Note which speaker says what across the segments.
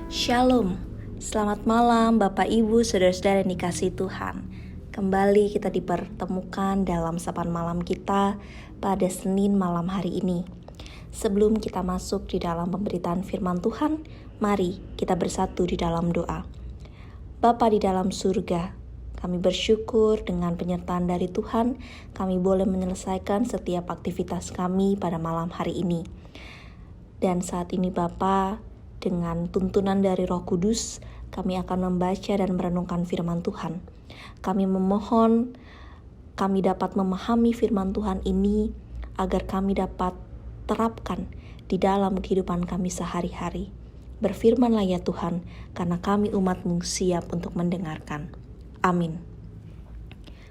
Speaker 1: Shalom, selamat malam Bapak Ibu Saudara-saudara yang dikasihi Tuhan. Kembali kita dipertemukan dalam sapaan malam kita pada Senin malam hari ini. Sebelum kita masuk di dalam pemberitaan firman Tuhan, mari kita bersatu di dalam doa. Bapa di dalam surga, kami bersyukur dengan penyertaan dari Tuhan, kami boleh menyelesaikan setiap aktivitas kami pada malam hari ini. Dan saat ini Bapa, dengan tuntunan dari Roh Kudus, kami akan membaca dan merenungkan firman Tuhan. Kami memohon, kami dapat memahami firman Tuhan ini, agar kami dapat terapkan di dalam kehidupan kami sehari-hari. Berfirmanlah ya Tuhan, karena kami umat-Mu siap untuk mendengarkan. Amin.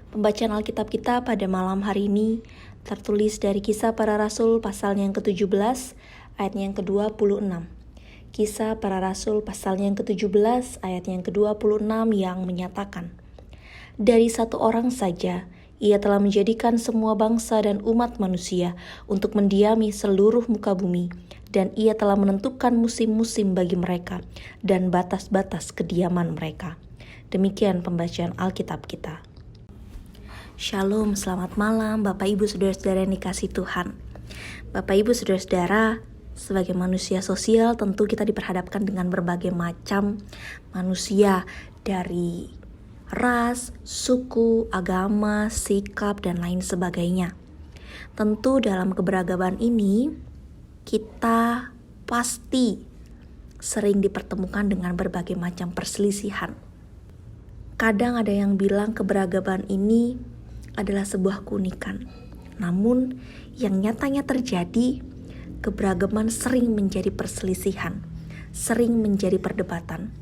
Speaker 1: Pembacaan Alkitab kita pada malam hari ini tertulis dari Kisah Para Rasul pasalnya yang ke-17, ayatnya yang ke-26. Kisah Para Rasul pasalnya yang ke-17 ayat yang ke-26 yang menyatakan, dari satu orang saja ia telah menjadikan semua bangsa dan umat manusia untuk mendiami seluruh muka bumi, dan ia telah menentukan musim-musim bagi mereka dan batas-batas kediaman mereka. Demikian pembacaan Alkitab kita. Shalom, selamat malam Bapak Ibu Saudara-saudara yang dikasihi Tuhan. Bapak Ibu Saudara-saudara, sebagai manusia sosial tentu kita diperhadapkan dengan berbagai macam manusia dari ras, suku, agama, sikap, dan lain sebagainya. Tentu dalam keberagaman ini kita pasti sering dipertemukan dengan berbagai macam perselisihan. Kadang ada yang bilang keberagaman ini adalah sebuah keunikan. Namun yang nyatanya terjadi, keberagaman sering menjadi perselisihan, sering menjadi perdebatan,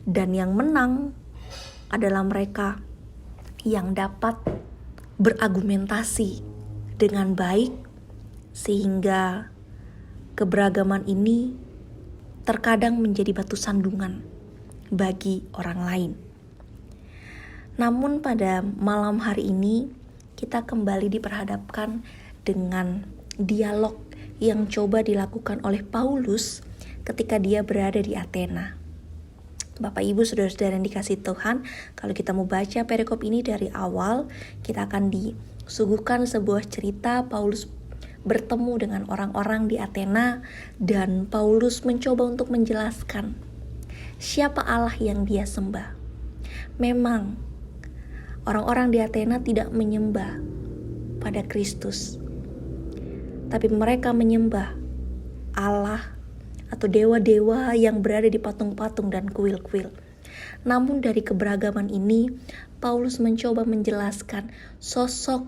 Speaker 1: dan yang menang adalah mereka yang dapat berargumentasi dengan baik, sehingga keberagaman ini terkadang menjadi batu sandungan bagi orang lain. Namun pada malam hari ini kita kembali diperhadapkan dengan dialog yang coba dilakukan oleh Paulus ketika dia berada di Athena. Bapak Ibu Saudara-saudara yang dikasihi Tuhan, kalau kita mau baca perikop ini dari awal, kita akan disuguhkan sebuah cerita Paulus bertemu dengan orang-orang di Athena, dan Paulus mencoba untuk menjelaskan siapa Allah yang dia sembah. Memang orang-orang di Athena tidak menyembah pada Kristus, tapi mereka menyembah Allah atau dewa-dewa yang berada di patung-patung dan kuil-kuil. Namun dari keberagaman ini, Paulus mencoba menjelaskan sosok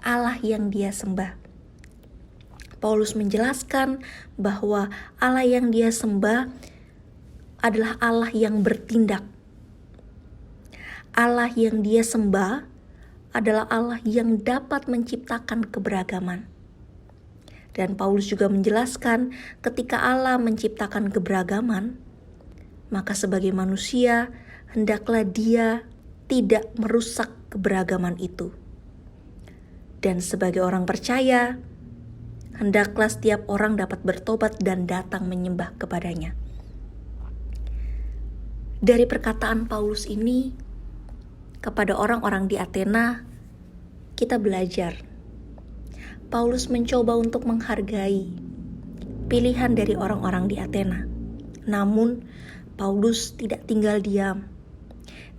Speaker 1: Allah yang dia sembah. Paulus menjelaskan bahwa Allah yang dia sembah adalah Allah yang bertindak. Allah yang dia sembah adalah Allah yang dapat menciptakan keberagaman. Dan Paulus juga menjelaskan ketika Allah menciptakan keberagaman, maka sebagai manusia hendaklah dia tidak merusak keberagaman itu. Dan sebagai orang percaya, hendaklah setiap orang dapat bertobat dan datang menyembah kepadanya. Dari perkataan Paulus ini kepada orang-orang di Athena, kita belajar Paulus mencoba untuk menghargai pilihan dari orang-orang di Athena. Namun, Paulus tidak tinggal diam.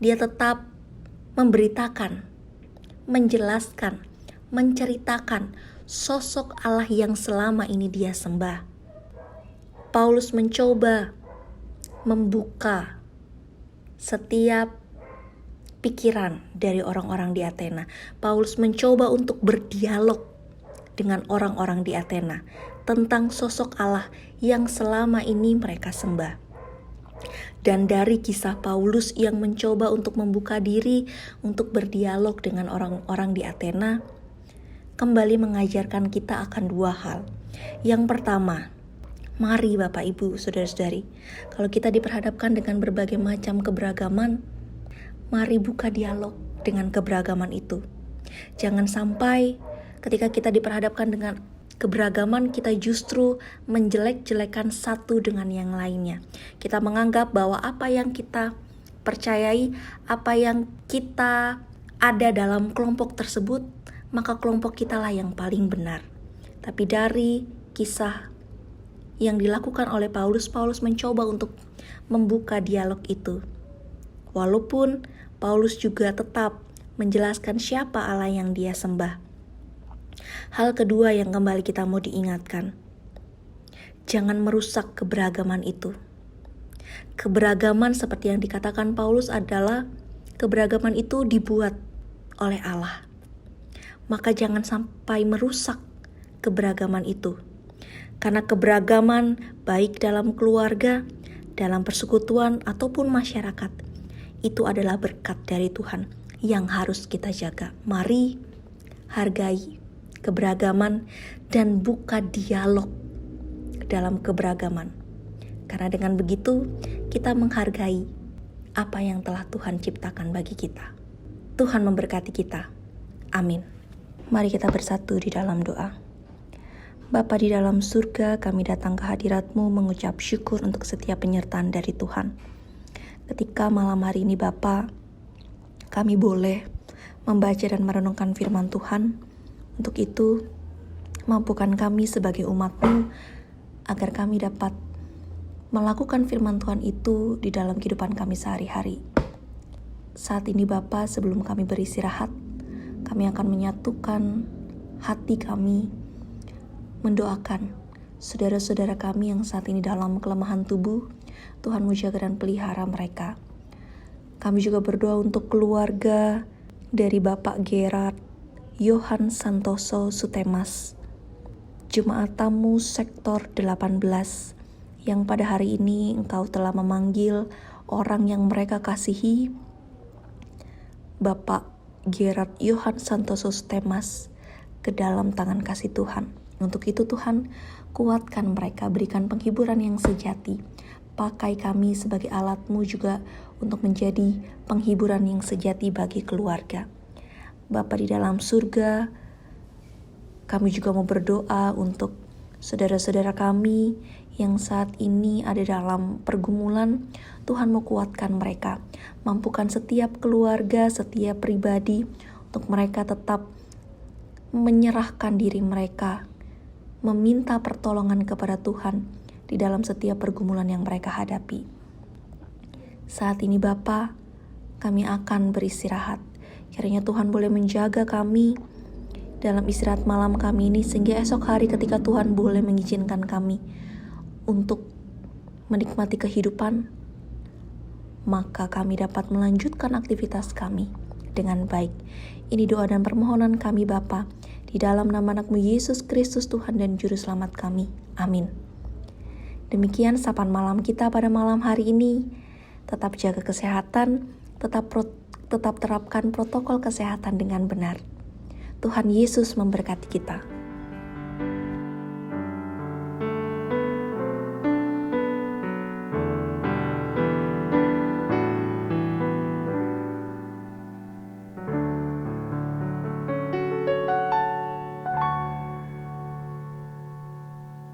Speaker 1: Dia tetap memberitakan, menjelaskan, menceritakan sosok Allah yang selama ini dia sembah. Paulus mencoba membuka setiap pikiran dari orang-orang di Athena. Paulus mencoba untuk berdialog dengan orang-orang di Athena tentang sosok Allah yang selama ini mereka sembah. Dan dari kisah Paulus yang mencoba untuk membuka diri untuk berdialog dengan orang-orang di Athena, kembali mengajarkan kita akan dua hal. Yang pertama, mari Bapak Ibu Saudara-saudari, kalau kita diperhadapkan dengan berbagai macam keberagaman, mari buka dialog dengan keberagaman itu. Jangan sampai ketika kita diperhadapkan dengan keberagaman kita justru menjelek-jelekan satu dengan yang lainnya. Kita menganggap bahwa apa yang kita percayai, apa yang kita ada dalam kelompok tersebut, maka kelompok kita lah yang paling benar. Tapi dari kisah yang dilakukan oleh Paulus mencoba untuk membuka dialog itu. Walaupun Paulus juga tetap menjelaskan siapa Allah yang dia sembah. Hal kedua yang kembali kita mau diingatkan, jangan merusak keberagaman itu. Keberagaman seperti yang dikatakan Paulus adalah keberagaman itu dibuat oleh Allah. Maka jangan sampai merusak keberagaman itu. Karena keberagaman baik dalam keluarga, dalam persekutuan ataupun masyarakat, itu adalah berkat dari Tuhan yang harus kita jaga. Mari hargai keberagaman dan buka dialog dalam keberagaman. Karena dengan begitu kita menghargai apa yang telah Tuhan ciptakan bagi kita. Tuhan memberkati kita. Amin. Mari kita bersatu di dalam doa. Bapa di dalam surga, kami datang ke hadirat-Mu mengucap syukur untuk setiap penyertaan dari Tuhan. Ketika malam hari ini Bapa, kami boleh membaca dan merenungkan firman Tuhan. Untuk itu, mampukan kami sebagai umat-Mu agar kami dapat melakukan firman Tuhan itu di dalam kehidupan kami sehari-hari. Saat ini Bapa, sebelum kami beristirahat, kami akan menyatukan hati kami, mendoakan saudara-saudara kami yang saat ini dalam kelemahan tubuh. Tuhan-Mu jaga dan pelihara mereka. Kami juga berdoa untuk keluarga dari Bapak Gerard Yohan Santoso Sutemas, jemaat tamu sektor 18, yang pada hari ini Engkau telah memanggil orang yang mereka kasihi, Bapak Gerard Yohan Santoso Sutemas, ke dalam tangan kasih Tuhan. Untuk itu Tuhan, kuatkan mereka, berikan penghiburan yang sejati. Pakai kami sebagai alat-Mu juga untuk menjadi penghiburan yang sejati bagi keluarga. Bapa di dalam surga, kami juga mau berdoa untuk saudara-saudara kami yang saat ini ada dalam pergumulan. Tuhan mau kuatkan mereka, mampukan setiap keluarga, setiap pribadi untuk mereka tetap menyerahkan diri mereka, meminta pertolongan kepada Tuhan di dalam setiap pergumulan yang mereka hadapi. Saat ini Bapa, kami akan beristirahat. Kiranya Tuhan boleh menjaga kami dalam istirahat malam kami ini, sehingga esok hari ketika Tuhan boleh mengizinkan kami untuk menikmati kehidupan, maka kami dapat melanjutkan aktivitas kami dengan baik. Ini doa dan permohonan kami Bapa, di dalam nama anak-Mu Yesus Kristus Tuhan dan Juru Selamat kami. Amin. Demikian sapaan malam kita pada malam hari ini. Tetap jaga kesehatan, tetap terapkan protokol kesehatan dengan benar. Tuhan Yesus memberkati kita.